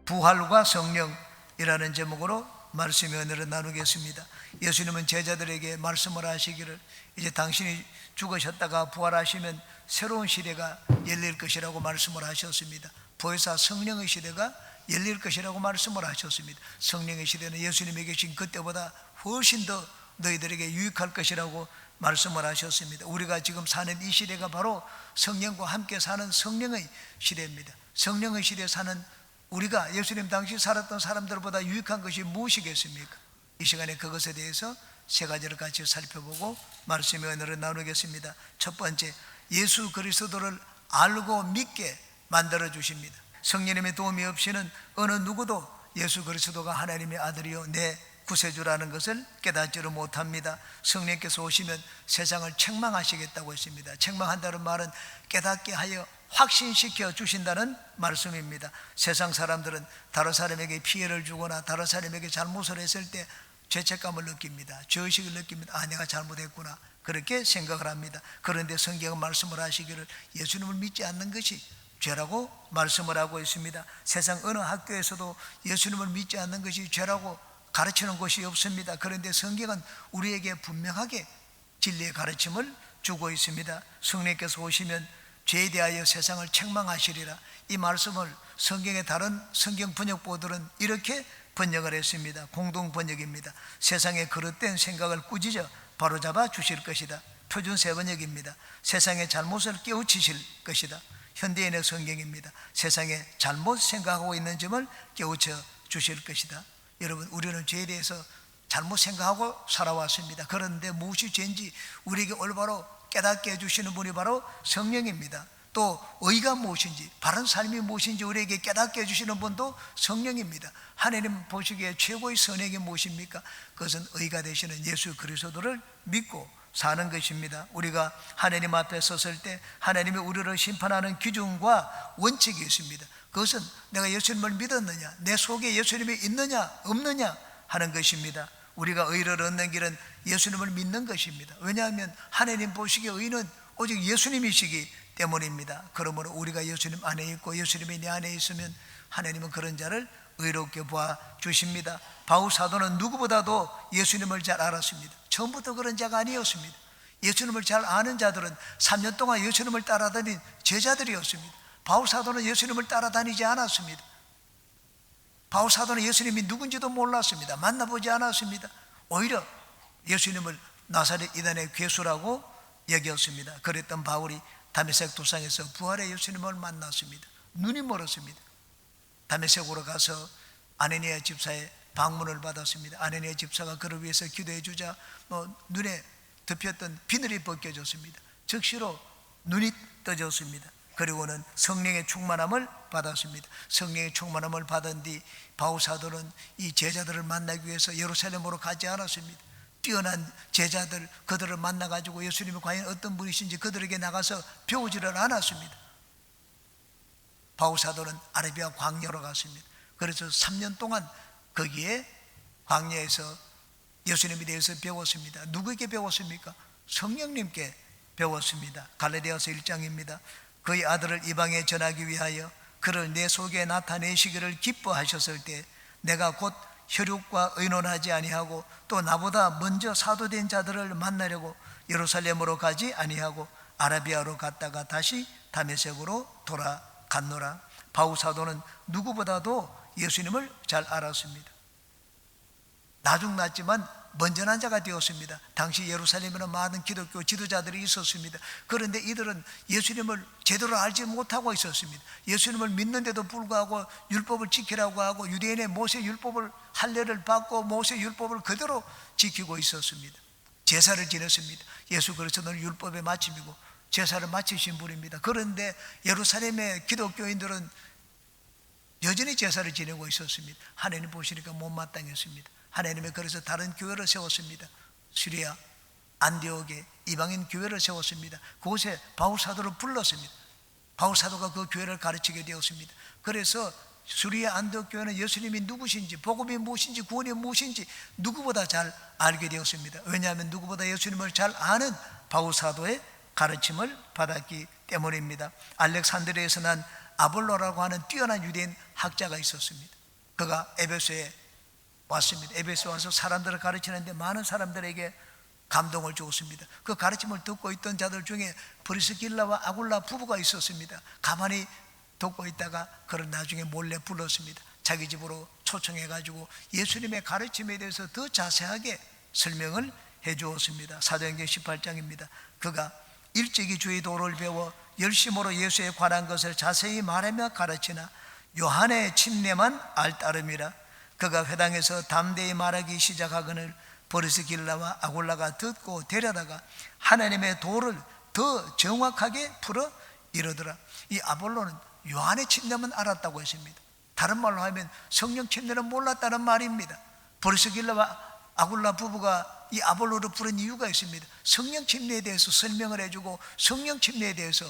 부활과 성령이라는 제목으로 말씀의 은혜를 나누겠습니다. 예수님은 제자들에게 말씀을 하시기를 이제 당신이 죽으셨다가 부활하시면 새로운 시대가 열릴 것이라고 말씀을 하셨습니다. 보혜사 성령의 시대가 열릴 것이라고 말씀을 하셨습니다. 성령의 시대는 예수님이 계신 그때보다 훨씬 더 너희들에게 유익할 것이라고 말씀을 하셨습니다. 우리가 지금 사는 이 시대가 바로 성령과 함께 사는 성령의 시대입니다. 성령의 시대에 사는 우리가 예수님 당시 살았던 사람들보다 유익한 것이 무엇이겠습니까? 이 시간에 그것에 대해서 세 가지를 같이 살펴보고 말씀의 은혜를 나누겠습니다. 첫 번째, 예수 그리스도를 알고 믿게 만들어 주십니다. 성령님의 도움이 없이는 어느 누구도 예수 그리스도가 하나님의 아들이요 내 구세주라는 것을 깨닫지를 못합니다. 성령께서 오시면 세상을 책망하시겠다고 했습니다. 책망한다는 말은 깨닫게 하여 확신시켜 주신다는 말씀입니다. 세상 사람들은 다른 사람에게 피해를 주거나 다른 사람에게 잘못을 했을 때 죄책감을 느낍니다. 죄의식을 느낍니다. 아, 내가 잘못했구나, 그렇게 생각을 합니다. 그런데 성경은 말씀을 하시기를 예수님을 믿지 않는 것이 죄라고 말씀을 하고 있습니다. 세상 어느 학교에서도 예수님을 믿지 않는 것이 죄라고 가르치는 곳이 없습니다. 그런데 성경은 우리에게 분명하게 진리의 가르침을 주고 있습니다. 성령께서 오시면 죄에 대하여 세상을 책망하시리라, 이 말씀을 성경의 다른 성경 번역보들은 이렇게 번역을 했습니다. 공동 번역입니다. 세상의 그릇된 생각을 꾸짖어 바로잡아 주실 것이다. 표준 세번역입니다. 세상의 잘못을 깨우치실 것이다. 현대인의 성경입니다. 세상에 잘못 생각하고 있는 점을 깨우쳐 주실 것이다. 여러분, 우리는 죄에 대해서 잘못 생각하고 살아왔습니다. 그런데 무엇이 죄인지 우리에게 올바로 깨닫게 해주시는 분이 바로 성령입니다. 또 의가 무엇인지, 바른 삶이 무엇인지 우리에게 깨닫게 해주시는 분도 성령입니다. 하나님 보시기에 최고의 선행이 무엇입니까? 그것은 의가 되시는 예수 그리스도를 믿고 사는 것입니다. 우리가 하나님 앞에 섰을 때 하나님이 우리를 심판하는 기준과 원칙이 있습니다. 그것은 내가 예수님을 믿었느냐, 내 속에 예수님이 있느냐 없느냐 하는 것입니다. 우리가 의를 얻는 길은 예수님을 믿는 것입니다. 왜냐하면 하나님 보시기에 의는 오직 예수님이시기 때문입니다. 그러므로 우리가 예수님 안에 있고 예수님이 내 안에 있으면 하나님은 그런 자를 의롭게 보아 주십니다. 바울 사도는 누구보다도 예수님을 잘 알았습니다. 처음부터 그런 자가 아니었습니다. 예수님을 잘 아는 자들은 3년 동안 예수님을 따라다닌 제자들이었습니다. 바울 사도는 예수님을 따라다니지 않았습니다. 바울 사도는 예수님이 누군지도 몰랐습니다. 만나보지 않았습니다. 오히려 예수님을 나사렛 이단의 괴수라고 여겼습니다. 그랬던 바울이 다메섹 도상에서 부활의 예수님을 만났습니다. 눈이 멀었습니다. 다메섹으로 가서 아네니아 집사의 방문을 받았습니다. 아네니아 집사가 그를 위해서 기도해 주자 눈에 덮였던 비늘이 벗겨졌습니다. 즉시로 눈이 떠졌습니다. 그리고는 성령의 충만함을 받았습니다. 성령의 충만함을 받은 뒤 바울 사도는 이 제자들을 만나기 위해서 예루살렘으로 가지 않았습니다. 뛰어난 제자들, 그들을 만나가지고 예수님이 과연 어떤 분이신지 그들에게 나가서 배우지를 않았습니다. 바울 사도는 아라비아 광야로 갔습니다. 그래서 3년 동안 거기에 광야에서 예수님에 대해서 배웠습니다. 누구에게 배웠습니까? 성령님께 배웠습니다. 갈라디아서 1장입니다. 그의 아들을 이방에 전하기 위하여 그를 내 속에 나타내시기를 기뻐하셨을 때 내가 곧 혈육과 의논하지 아니하고 또 나보다 먼저 사도된 자들을 만나려고 예루살렘으로 가지 아니하고 아라비아로 갔다가 다시 다메섹으로 돌아갔노라. 바울 사도는 누구보다도 예수님을 잘 알았습니다. 나중났지만 먼저 난 자가 되었습니다. 당시 예루살렘에는 많은 기독교 지도자들이 있었습니다. 그런데 이들은 예수님을 제대로 알지 못하고 있었습니다. 예수님을 믿는데도 불구하고 율법을 지키라고 하고 유대인의 모세 율법을 할례를 받고 모세 율법을 그대로 지키고 있었습니다. 제사를 지냈습니다. 예수 그리스도는 율법의 마침이고 제사를 마치신 분입니다. 그런데 예루살렘의 기독교인들은 여전히 제사를 지내고 있었습니다. 하나님 보시니까 못마땅했습니다. 하나님의 그래서 다른 교회를 세웠습니다. 시리아 안디옥에 이방인 교회를 세웠습니다. 그곳에 바울 사도를 불렀습니다. 바울 사도가 그 교회를 가르치게 되었습니다. 그래서 시리아 안디옥 교회는 예수님이 누구신지, 복음이 무엇인지, 구원이 무엇인지 누구보다 잘 알게 되었습니다. 왜냐하면 누구보다 예수님을 잘 아는 바울 사도의 가르침을 받았기 때문입니다. 알렉산드리아에서 난 아볼로라고 하는 뛰어난 유대인 학자가 있었습니다. 그가 에베소에 왔습니다. 에베소 와서 사람들을 가르치는데 많은 사람들에게 감동을 주었습니다. 그 가르침을 듣고 있던 자들 중에 브리스길라와 아굴라 부부가 있었습니다. 가만히 듣고 있다가 그를 나중에 몰래 불렀습니다. 자기 집으로 초청해가지고 예수님의 가르침에 대해서 더 자세하게 설명을 해주었습니다. 사도행전 18장입니다. 그가 일찍이 주의 도를 배워 열심으로 예수에 관한 것을 자세히 말하며 가르치나 요한의 침례만 알 따름이라. 그가 회당에서 담대히 말하기 시작하거늘 브리스길라와 아굴라가 듣고 데려다가 하나님의 도를 더 정확하게 풀어 이르더라. 이 아볼로는 요한의 침례만 알았다고 했습니다. 다른 말로 하면 성령 침례는 몰랐다는 말입니다. 브리스길라와 아굴라 부부가 이 아볼로를 부른 이유가 있습니다. 성령 침례에 대해서 설명을 해주고 성령 침례에 대해서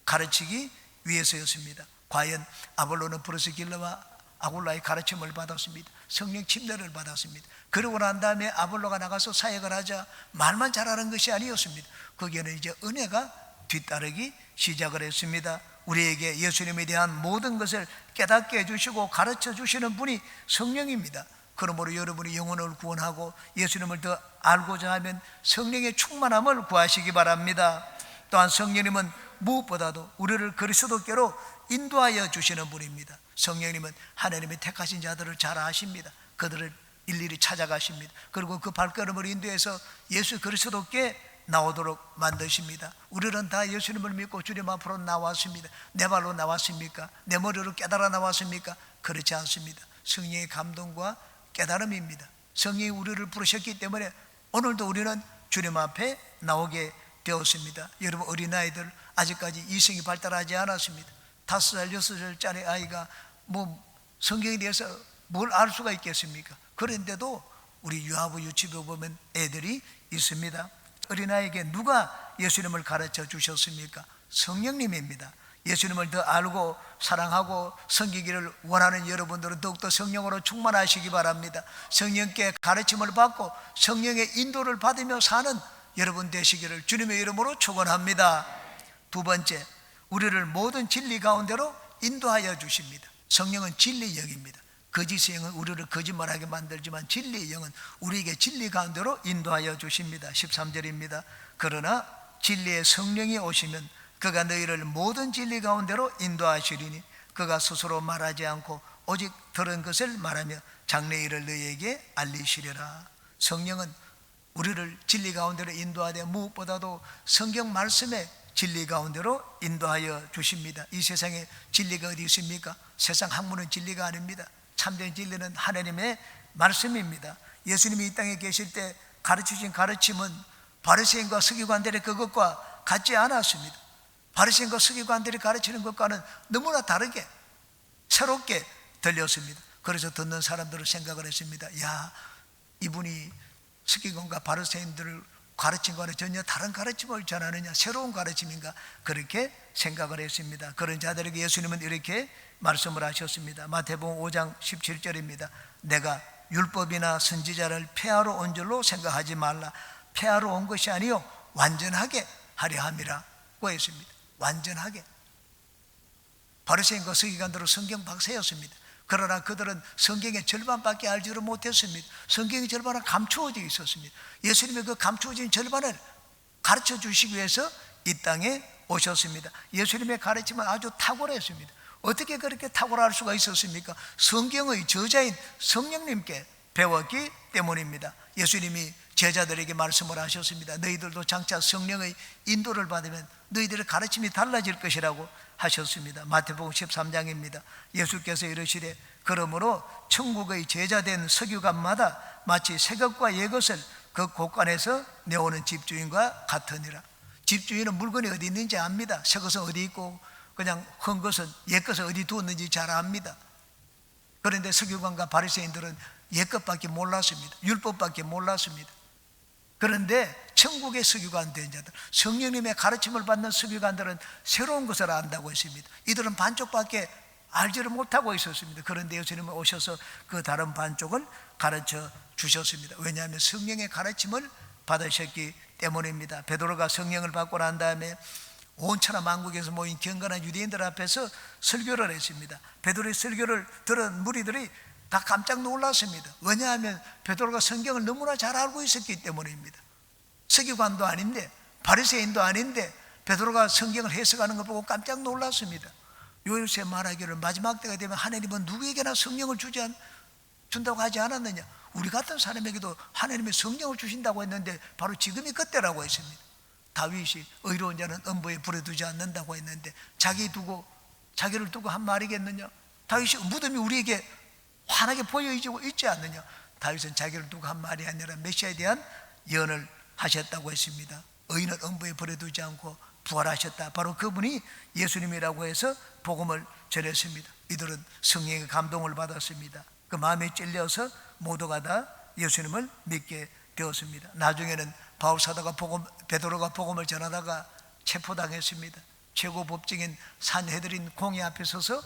가르치기 위해서였습니다. 과연 아볼로는 브리스길라와 아굴라의 가르침을 받았습니다. 성령 침례를 받았습니다. 그러고 난 다음에 아볼로가 나가서 사역을 하자 말만 잘하는 것이 아니었습니다. 거기에는 이제 은혜가 뒤따르기 시작을 했습니다. 우리에게 예수님에 대한 모든 것을 깨닫게 해주시고 가르쳐 주시는 분이 성령입니다. 그러므로 여러분이 영혼을 구원하고 예수님을 더 알고자 하면 성령의 충만함을 구하시기 바랍니다. 또한 성령님은 무엇보다도 우리를 그리스도께로 인도하여 주시는 분입니다. 성령님은 하나님의 택하신 자들을 잘 아십니다. 그들을 일일이 찾아가십니다. 그리고 그 발걸음을 인도해서 예수 그리스도께 나오도록 만드십니다. 우리는 다 예수님을 믿고 주님 앞으로 나왔습니다. 내 발로 나왔습니까? 내 머리로 깨달아 나왔습니까? 그렇지 않습니다. 성령의 감동과 깨달음입니다. 성령이 우리를 부르셨기 때문에 오늘도 우리는 주님 앞에 나오게 되었습니다. 여러분, 어린아이들 아직까지 이성이 발달하지 않았습니다. 5살, 6살짜리 아이가 성경에 대해서 뭘 알 수가 있겠습니까? 그런데도 우리 유아부 유치부 보면 애들이 있습니다. 어린아이에게 누가 예수님을 가르쳐 주셨습니까? 성령님입니다. 예수님을 더 알고 사랑하고 섬기기를 원하는 여러분들은 더욱더 성령으로 충만하시기 바랍니다. 성령께 가르침을 받고 성령의 인도를 받으며 사는 여러분 되시기를 주님의 이름으로 축원합니다. 두 번째, 우리를 모든 진리 가운데로 인도하여 주십니다. 성령은 진리의 영입니다. 거짓의 영은 우리를 거짓말하게 만들지만 진리의 영은 우리에게 진리 가운데로 인도하여 주십니다. 13절입니다. 그러나 진리의 성령이 오시면 그가 너희를 모든 진리 가운데로 인도하시리니 그가 스스로 말하지 않고 오직 들은 것을 말하며 장래일을 너희에게 알리시리라. 성령은 우리를 진리 가운데로 인도하되 무엇보다도 성경 말씀에 진리 가운데로 인도하여 주십니다. 이 세상에 진리가 어디 있습니까? 세상 학문은 진리가 아닙니다. 참된 진리는 하나님의 말씀입니다. 예수님이 이 땅에 계실 때 가르치신 가르침은 바리새인과 서기관들의 그것과 같지 않았습니다. 바리새인과 서기관들이 가르치는 것과는 너무나 다르게 새롭게 들렸습니다. 그래서 듣는 사람들은 생각을 했습니다. 야, 이분이 서기관과 바리새인들을 가르침과는 전혀 다른 가르침을 전하느냐, 새로운 가르침인가, 그렇게 생각을 했습니다. 그런 자들에게 예수님은 이렇게 말씀을 하셨습니다. 마태복음 5장 17절입니다. 내가 율법이나 선지자를 폐하러 온 줄로 생각하지 말라. 폐하러 온 것이 아니요 완전하게 하려 함이라고 했습니다. 완전하게. 바리새인과 서기관들은 성경 박사였습니다. 그러나 그들은 성경의 절반밖에 알지를 못했습니다. 성경의 절반은 감추어져 있었습니다. 예수님이 그 감추어진 절반을 가르쳐 주시기 위해서 이 땅에 오셨습니다. 예수님의 가르침은 아주 탁월했습니다. 어떻게 그렇게 탁월할 수가 있었습니까? 성경의 저자인 성령님께 배웠기 때문입니다. 예수님이 제자들에게 말씀을 하셨습니다. 너희들도 장차 성령의 인도를 받으면 너희들의 가르침이 달라질 것이라고 하셨습니다. 마태복음 13장입니다. 예수께서 이르시되 그러므로 천국의 제자된 서기관마다 마치 새것과 옛것을 그 곳간에서 내오는 집주인과 같으니라. 집주인은 물건이 어디 있는지 압니다. 새것은 어디 있고 그냥 헌 것은 옛것을 어디 두었는지 잘 압니다. 그런데 서기관과 바리새인들은 옛것밖에 몰랐습니다. 율법밖에 몰랐습니다. 그런데 천국의 서기관 된 자들, 성령님의 가르침을 받는 서기관들은 새로운 것을 안다고 했습니다. 이들은 반쪽밖에 알지를 못하고 있었습니다. 그런데 예수님은 오셔서 그 다른 반쪽을 가르쳐 주셨습니다. 왜냐하면 성령의 가르침을 받으셨기 때문입니다. 베드로가 성령을 받고 난 다음에 온 천하 만국에서 모인 경건한 유대인들 앞에서 설교를 했습니다. 베드로의 설교를 들은 무리들이 다 깜짝 놀랐습니다. 왜냐하면 베드로가 성경을 너무나 잘 알고 있었기 때문입니다. 서기관도 아닌데, 바리새인도 아닌데 베드로가 성경을 해석하는 걸 보고 깜짝 놀랐습니다. 요셉 말하기를 마지막 때가 되면 하나님은 누구에게나 성령을 준다고 하지 않았느냐. 우리 같은 사람에게도 하나님의 성령을 주신다고 했는데 바로 지금이 그때라고 했습니다. 다윗이 의로운 자는 음부에 불에 두지 않는다고 했는데 자기를 두고 한 말이겠느냐. 다윗이 무덤이 우리에게 환하게 보여지고 있지 않느냐. 다윗은 자기를 두고 한 말이 아니라 메시아에 대한 예언을 하셨다고 했습니다. 의인은 음부에 불에 두지 않고 부활하셨다. 바로 그분이 예수님이라고 해서 복음을 전했습니다. 이들은 성령의 감동을 받았습니다. 그 마음에 찔려서 모두가 다 예수님을 믿게 되었습니다. 나중에는 바울 사도가 베드로가 복음을 전하다가 체포당했습니다. 최고 법정인 산헤드린 공회 앞에 서서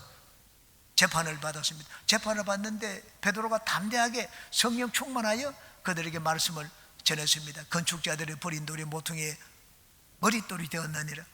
재판을 받았습니다. 재판을 받는데 베드로가 담대하게 성령 충만하여 그들에게 말씀을 전했습니다. 건축자들의 버린 돌이 모퉁이에 머릿돌이 되었느니라.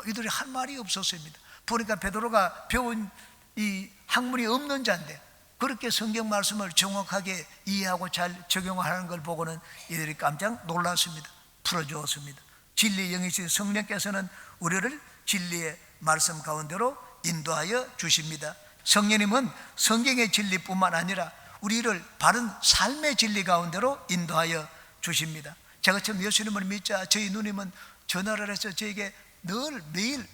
이들이 할 말이 없었습니다. 보니까 베드로가 배운 이 학문이 없는 자인데 그렇게 성경 말씀을 정확하게 이해하고 잘 적용하는 걸 보고는 이들이 깜짝 놀랐습니다. 풀어주었습니다. 진리의 영이신 성령께서는 우리를 진리의 말씀 가운데로 인도하여 주십니다. 성령님은 성경의 진리뿐만 아니라 우리를 바른 삶의 진리 가운데로 인도하여 주십니다. 제가 처음 예수님을 믿자 저희 누님은 전화를 해서 저에게 늘 매일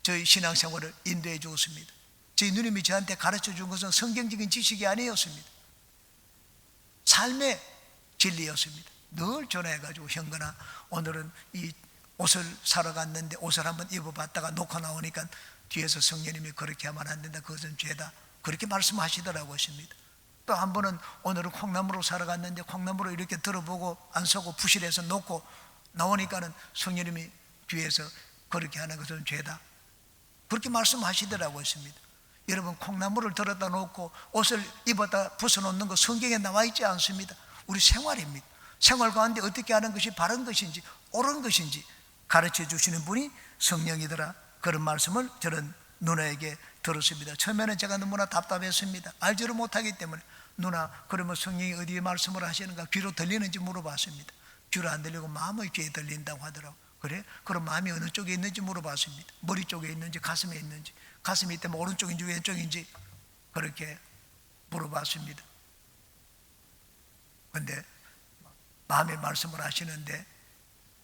저희 신앙생활을 인도해 주었습니다. 저희 누님이 저한테 가르쳐 준 것은 성경적인 지식이 아니었습니다. 삶의 진리였습니다. 늘 전화해가지고 형거나 오늘은 이 옷을 사러 갔는데 옷을 한번 입어봤다가 놓고 나오니까 뒤에서 성령님이 그렇게 하면 안 된다. 그것은 죄다. 그렇게 말씀하시더라고요. 하십니다. 또 한 번은 오늘은 콩나물을 사러 갔는데 콩나물을 이렇게 들어보고 안 쏘고 부실해서 놓고 나오니까는 성령님이 뒤에서 그렇게 하는 것은 죄다. 그렇게 말씀하시더라고요. 했습니다. 여러분 콩나물을 들어다 놓고 옷을 입었다 벗어놓는 거 성경에 나와 있지 않습니다. 우리 생활입니다. 생활 가운데 어떻게 하는 것이 바른 것인지 옳은 것인지 가르쳐 주시는 분이 성령이더라. 그런 말씀을 저는 누나에게 들었습니다. 처음에는 제가 너무나 답답했습니다. 알지를 못하기 때문에 누나 그러면 성령이 어디에 말씀을 하시는가 귀로 들리는지 물어봤습니다. 귀로 안 들리고 마음의 귀에 들린다고 하더라고요. 그래? 그럼 마음이 어느 쪽에 있는지 물어봤습니다. 머리 쪽에 있는지 가슴에 있는지 가슴에 있다면 오른쪽인지 왼쪽인지 그렇게 물어봤습니다. 그런데 마음의 말씀을 하시는데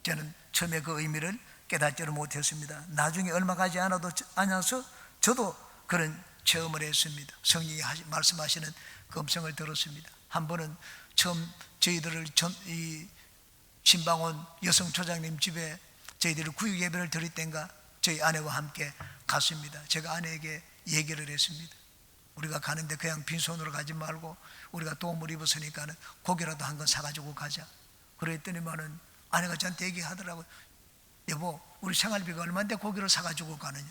저는 처음에 그 의미를 깨닫지를 못했습니다. 나중에 얼마 가지 않아서 저도 그런 체험을 했습니다. 성령이 말씀하시는 그 음성을 들었습니다. 한 번은 처음 저희들을 이 신방원 여성초장님 집에 저희들이 구육 예배를 드릴 때인가 저희 아내와 함께 갔습니다. 제가 아내에게 얘기를 했습니다. 우리가 가는데 그냥 빈손으로 가지 말고 우리가 도움을 입었으니까는 고기라도 한 건 사가지고 가자. 그랬더니만은 아내가 저한테 얘기하더라고요. 여보, 우리 생활비가 얼마인데 고기를 사가지고 가느냐.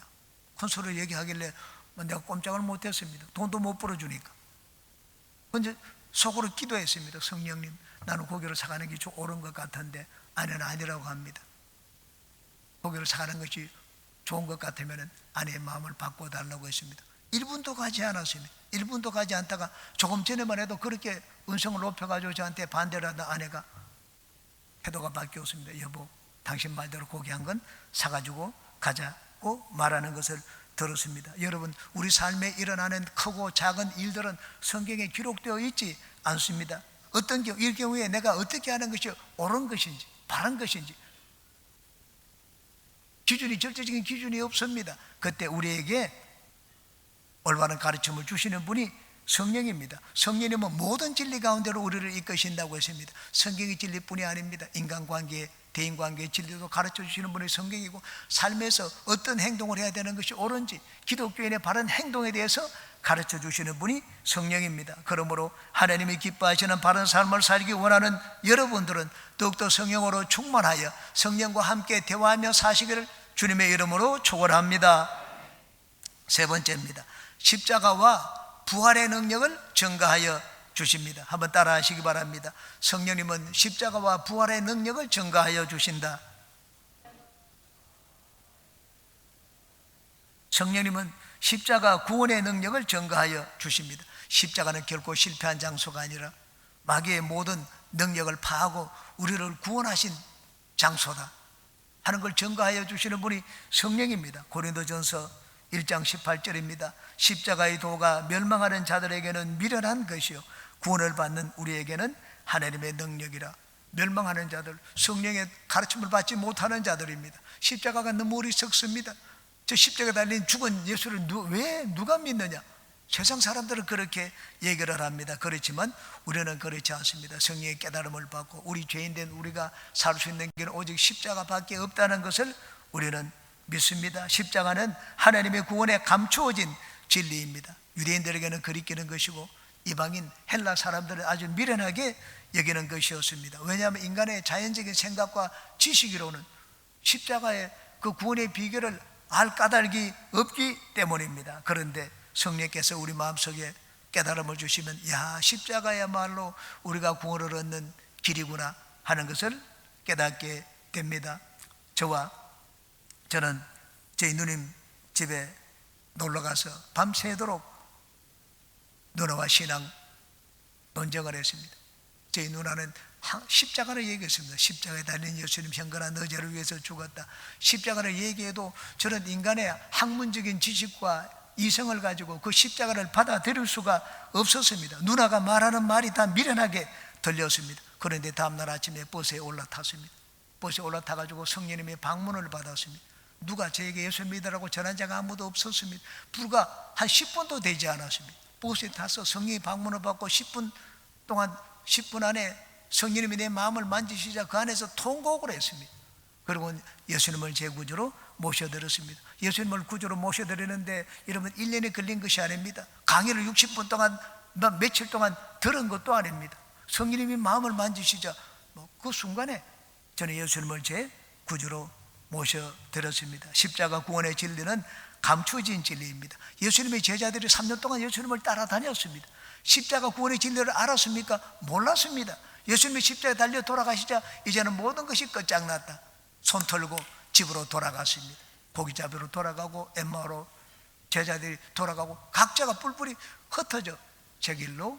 큰 소리를 얘기하길래 내가 꼼짝을 못했습니다. 돈도 못 벌어주니까. 근데 속으로 기도했습니다. 성령님, 나는 고기를 사가는 게 좀 옳은 것 같은데 아내는 아니라고 합니다. 고기를 사가는 것이 좋은 것 같으면 아내의 마음을 바꿔달라고 했습니다. 1분도 가지 않았습니다. 1분도 가지 않다가 조금 전에만 해도 그렇게 음성을 높여가지고 저한테 반대를 하다 아내가 태도가 바뀌었습니다. 여보, 당신 말대로 고기 한 건 사가지고 가자고 말하는 것을 들었습니다. 여러분, 우리 삶에 일어나는 크고 작은 일들은 성경에 기록되어 있지 않습니다. 어떤 이 경우에 내가 어떻게 하는 것이 옳은 것인지 바른 것인지 기준이 절대적인 기준이 없습니다. 그때 우리에게 올바른 가르침을 주시는 분이 성령입니다. 성령님은 모든 진리 가운데로 우리를 이끄신다고 했습니다. 성경의 진리뿐이 아닙니다. 인간관계, 대인관계의 진리도 가르쳐 주시는 분이 성경이고 삶에서 어떤 행동을 해야 되는 것이 옳은지 기독교인의 바른 행동에 대해서 가르쳐 주시는 분이 성령입니다. 그러므로 하나님이 기뻐하시는 바른 삶을 살기 원하는 여러분들은 더욱더 성령으로 충만하여 성령과 함께 대화하며 사시기를 주님의 이름으로 축원합니다. 세 번째입니다. 십자가와 부활의 능력을 증가하여 주십니다. 한번 따라 하시기 바랍니다. 성령님은 십자가와 부활의 능력을 증가하여 주신다. 성령님은 십자가 구원의 능력을 증거하여 주십니다. 십자가는 결코 실패한 장소가 아니라 마귀의 모든 능력을 파하고 우리를 구원하신 장소다 하는 걸 증거하여 주시는 분이 성령입니다. 고린도전서 1장 18절입니다. 십자가의 도가 멸망하는 자들에게는 미련한 것이요 구원을 받는 우리에게는 하나님의 능력이라. 멸망하는 자들, 성령의 가르침을 받지 못하는 자들입니다. 십자가가 너무 어리석습니다. 저 십자가에 달린 죽은 예수를 왜 누가 믿느냐? 세상 사람들은 그렇게 얘기를 합니다. 그렇지만 우리는 그렇지 않습니다. 성령의 깨달음을 받고 우리 죄인된 우리가 살 수 있는 길은 오직 십자가밖에 없다는 것을 우리는 믿습니다. 십자가는 하나님의 구원에 감추어진 진리입니다. 유대인들에게는 그리끼는 것이고 이방인 헬라 사람들은 아주 미련하게 여기는 것이었습니다. 왜냐하면 인간의 자연적인 생각과 지식으로는 십자가의 그 구원의 비결을 알 까닭이 없기 때문입니다. 그런데 성령께서 우리 마음속에 깨달음을 주시면 야, 십자가야말로 우리가 구원을 얻는 길이구나 하는 것을 깨닫게 됩니다. 저는 저희 누님 집에 놀러가서 밤새도록 누나와 신앙 논쟁을 했습니다. 저희 누나는 십자가를 얘기했습니다. 십자가에 달린 예수님 형건한 너저를 위해서 죽었다. 십자가를 얘기해도 저는 인간의 학문적인 지식과 이성을 가지고 그 십자가를 받아들일 수가 없었습니다. 누나가 말하는 말이 다 미련하게 들렸습니다. 그런데 다음날 아침에 버스에 올라탔습니다. 버스에 올라타가지고 성령님의 방문을 받았습니다. 누가 저에게 예수 믿으라고 전한 자가 아무도 없었습니다. 불과 한 10분도 되지 않았습니다. 버스에 타서 성령의 방문을 받고 10분 안에 성령님이 내 마음을 만지시자 그 안에서 통곡을 했습니다. 그리고 예수님을 제 구주로 모셔드렸습니다. 예수님을 구주로 모셔드리는데 여러분 1년이 걸린 것이 아닙니다. 강의를 60분 동안 며칠 동안 들은 것도 아닙니다. 성령님이 마음을 만지시자 그 순간에 저는 예수님을 제 구주로 모셔드렸습니다. 십자가 구원의 진리는 감추어진 진리입니다. 예수님의 제자들이 3년 동안 예수님을 따라다녔습니다. 십자가 구원의 진리를 알았습니까? 몰랐습니다. 예수님이 십자가에 달려 돌아가시자 이제는 모든 것이 끝장났다. 손 털고 집으로 돌아갔습니다. 고기 잡으러 돌아가고 엠마오로 제자들이 돌아가고 각자가 뿔뿔이 흩어져 제 길로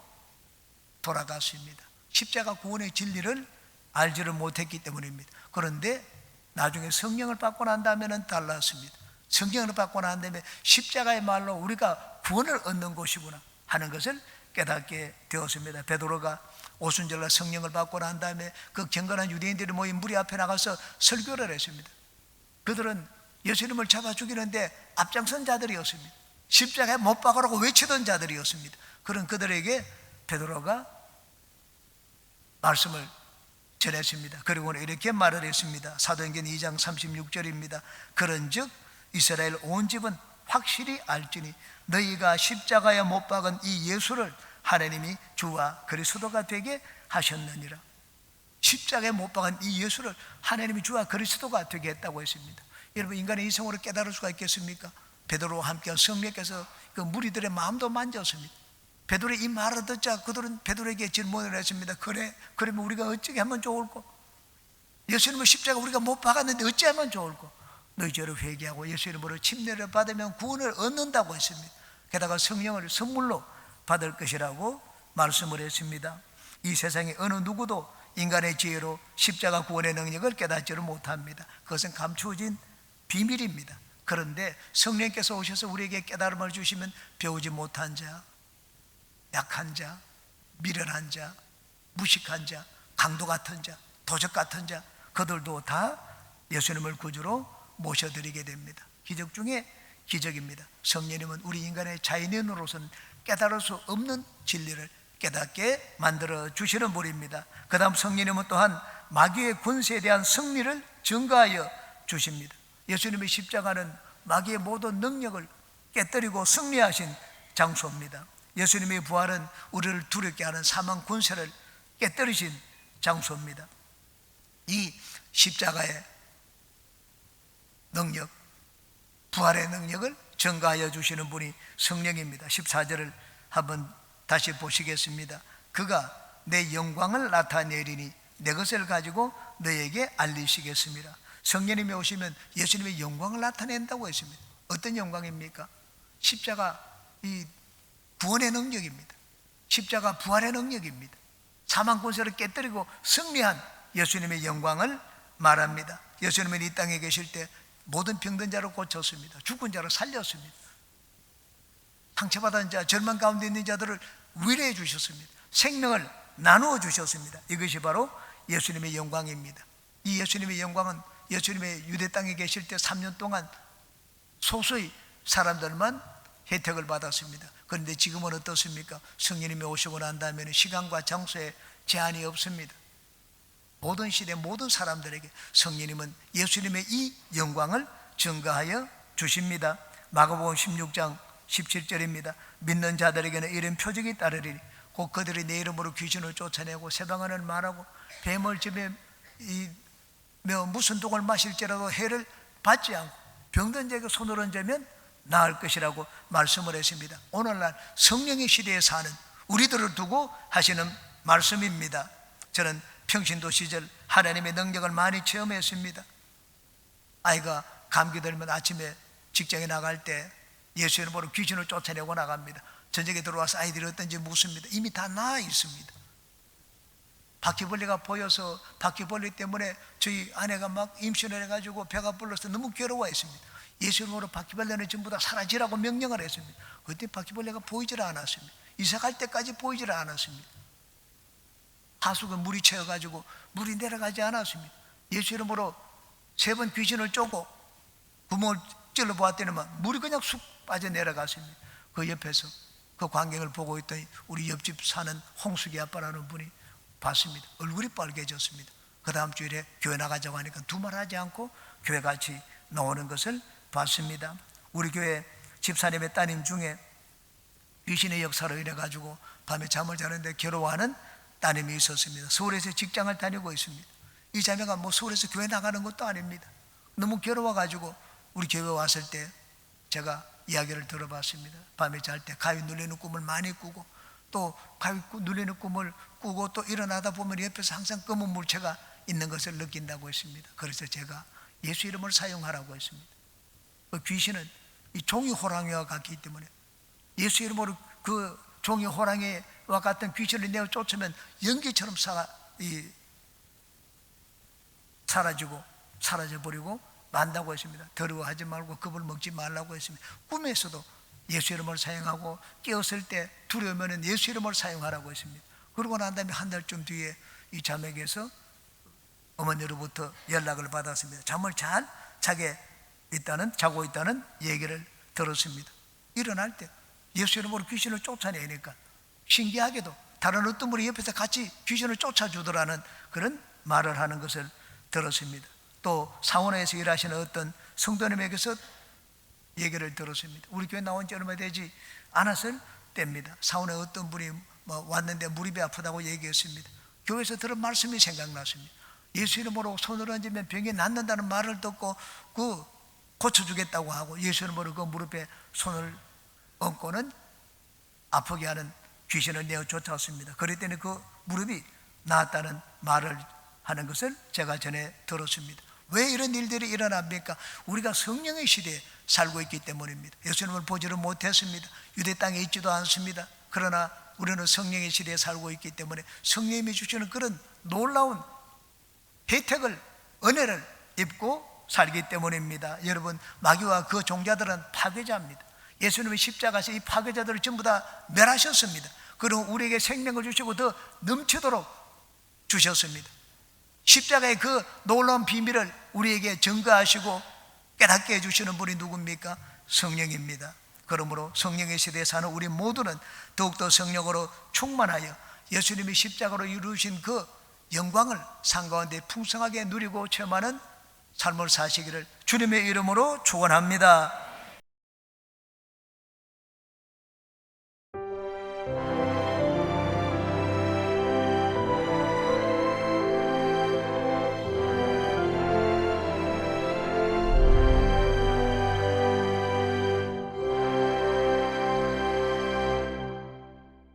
돌아갔습니다. 십자가 구원의 진리를 알지를 못했기 때문입니다. 그런데 나중에 성령을 받고 난 다음에는 달랐습니다. 성령을 받고 난 다음에 십자가의 말로 우리가 구원을 얻는 것이구나 하는 것을 깨닫게 되었습니다. 베드로가 오순절날 성령을 받고 난 다음에 그 경건한 유대인들이 모인 무리 앞에 나가서 설교를 했습니다. 그들은 예수님을 잡아 죽이는데 앞장선 자들이었습니다. 십자가에 못 박으라고 외치던 자들이었습니다. 그런 그들에게 베드로가 말씀을 전했습니다. 그리고는 이렇게 말을 했습니다. 사도행전 2장 36절입니다. 그런즉 이스라엘 온 집은 확실히 알지니 너희가 십자가에 못 박은 이 예수를 하나님이 주와 그리스도가 되게 하셨느니라. 십자가에 못 박은 이 예수를 하나님이 주와 그리스도가 되게 했다고 했습니다. 여러분 인간의 이성으로 깨달을 수가 있겠습니까? 베드로와 함께한 성령께서 그 무리들의 마음도 만졌습니다. 베드로의 이 말을 듣자 그들은 베드로에게 질문을 했습니다. 그래, 그러면 우리가 어찌 하면 좋을꼬? 예수님을 십자가 우리가 못 박았는데 어찌 하면 좋을꼬? 너희 죄를 회개하고 예수 이름으로 침례를 받으면 구원을 얻는다고 했습니다. 게다가 성령을 선물로 받을 것이라고 말씀을 했습니다. 이 세상에 어느 누구도 인간의 지혜로 십자가 구원의 능력을 깨닫지를 못합니다. 그것은 감추어진 비밀입니다. 그런데 성령께서 오셔서 우리에게 깨달음을 주시면 배우지 못한 자, 약한 자, 미련한 자, 무식한 자, 강도 같은 자, 도적 같은 자, 그들도 다 예수님을 구주로 모셔드리게 됩니다. 기적 중에 기적입니다. 성령님은 우리 인간의 자연인으로서는 깨달을 수 없는 진리를 깨닫게 만들어 주시는 분입니다. 그 다음 성령님은 또한 마귀의 권세에 대한 승리를 증거하여 주십니다. 예수님의 십자가는 마귀의 모든 능력을 깨뜨리고 승리하신 장소입니다. 예수님의 부활은 우리를 두렵게 하는 사망 권세를 깨뜨리신 장소입니다. 이 십자가의 능력, 부활의 능력을 증가하여 주시는 분이 성령입니다. 14절을 한번 다시 보시겠습니다. 그가 내 영광을 나타내리니 내 것을 가지고 너에게 알리시겠습니다. 성령님이 오시면 예수님의 영광을 나타낸다고 했습니다. 어떤 영광입니까? 십자가 이 구원의 능력입니다. 십자가 부활의 능력입니다. 사망 권세를 깨뜨리고 승리한 예수님의 영광을 말합니다. 예수님은 이 땅에 계실 때 모든 병든 자를 고쳤습니다. 죽은 자를 살렸습니다. 상처받은 자, 절망 가운데 있는 자들을 위로해 주셨습니다. 생명을 나누어 주셨습니다. 이것이 바로 예수님의 영광입니다. 이 예수님의 영광은 예수님의 유대 땅에 계실 때 3년 동안 소수의 사람들만 혜택을 받았습니다. 그런데 지금은 어떻습니까? 성령님이 오시고 난 다음에는 시간과 장소에 제한이 없습니다. 모든 시대 모든 사람들에게 성령님은 예수님의 이 영광을 증거하여 주십니다. 마가복음 16장 17절입니다. 믿는 자들에게는 이런 표적이 따르리니 곧 그들이 내 이름으로 귀신을 쫓아내고 새방언을 말하고 뱀을 집에 무슨 독을 마실지라도 해를 받지 않고 병든 자에게 손을 얹으면 나을 것이라고 말씀을 했습니다. 오늘날 성령의 시대에 사는 우리들을 두고 하시는 말씀입니다. 저는 평신도 시절 하나님의 능력을 많이 체험했습니다. 아이가 감기 들면 아침에 직장에 나갈 때 예수 이름으로 귀신을 쫓아내고 나갑니다. 저녁에 들어와서 아이들이 어떤지 묻습니다. 이미 다 나아 있습니다. 바퀴벌레가 보여서 바퀴벌레 때문에 저희 아내가 막 임신을 해가지고 배가 불러서 너무 괴로워했습니다. 예수 이름으로 바퀴벌레는 전부 다 사라지라고 명령을 했습니다. 그때 바퀴벌레가 보이질 않았습니다. 이사 갈 때까지 보이질 않았습니다. 하수구 물이 채워가지고 물이 내려가지 않았습니다. 예수 이름으로 3번 귀신을 쫓고 구멍을 찔러 보았더니만 물이 그냥 쑥 빠져 내려갔습니다. 그 옆에서 그 광경을 보고 있더니 우리 옆집 사는 홍숙이 아빠라는 분이 봤습니다. 얼굴이 빨개졌습니다. 그 다음 주일에 교회 나가자고 하니까 두말하지 않고 교회 같이 나오는 것을 봤습니다. 우리 교회 집사님의 따님 중에 귀신의 역사로 인해 가지고 밤에 잠을 자는데 괴로워하는 따님이 있었습니다. 서울에서 직장을 다니고 있습니다. 이 자매가 뭐 서울에서 교회 나가는 것도 아닙니다. 너무 괴로워 가지고 우리 교회 왔을 때 제가 이야기를 들어봤습니다. 밤에 잘 때 가위 눌리는 꿈을 많이 꾸고 또 가위 눌리는 꿈을 꾸고 또 일어나다 보면 옆에서 항상 검은 물체가 있는 것을 느낀다고 했습니다. 그래서 제가 예수 이름을 사용하라고 했습니다. 그 귀신은 이 종이 호랑이와 같기 때문에 예수 이름으로 그 종이 호랑이와 같은 귀신을 내어 쫓으면 연기처럼 사라져버리고 만다고 했습니다. 더러워하지 말고 겁을 먹지 말라고 했습니다. 꿈에서도 예수 이름을 사용하고 깨었을 때 두려우면 예수 이름을 사용하라고 했습니다. 그러고 난 다음에 한 달쯤 뒤에 이 자매에게서 어머니로부터 연락을 받았습니다. 잠을 잘 자고 있다는 얘기를 들었습니다. 일어날 때 예수 이름으로 귀신을 쫓아내니까 신기하게도 다른 어떤 분이 옆에서 같이 귀신을 쫓아주더라는 그런 말을 하는 것을 들었습니다. 또 상원에서 일하시는 어떤 성도님에게서 얘기를 들었습니다. 우리 교회 나온 지 얼마 되지 않았을 때입니다. 상원에 어떤 분이 왔는데 무릎이 아프다고 얘기했습니다. 교회에서 들은 말씀이 생각났습니다. 예수 이름으로 손을 얹으면 병이 낫는다는 말을 듣고 그 고쳐주겠다고 하고 예수 이름으로 그 무릎에 손을 얹고는 아프게 하는 귀신을 내어 쫓아왔습니다. 그랬더니 그 무릎이 나았다는 말을 하는 것을 제가 전에 들었습니다. 왜 이런 일들이 일어납니까? 우리가 성령의 시대에 살고 있기 때문입니다. 예수님을 보지를 못했습니다. 유대 땅에 있지도 않습니다. 그러나 우리는 성령의 시대에 살고 있기 때문에 성령님이 주시는 그런 놀라운 혜택을, 은혜를 입고 살기 때문입니다. 여러분, 마귀와 그 종자들은 파괴자입니다. 예수님이 십자가에서 이 파괴자들을 전부 다 멸하셨습니다. 그리고 우리에게 생명을 주시고 더 넘치도록 주셨습니다. 십자가의 그 놀라운 비밀을 우리에게 증거하시고 깨닫게 해주시는 분이 누굽니까? 성령입니다. 그러므로 성령의 시대에 사는 우리 모두는 더욱더 성령으로 충만하여 예수님이 십자가로 이루신 그 영광을 삶 가운데 풍성하게 누리고 체험하는 삶을 사시기를 주님의 이름으로 축원합니다.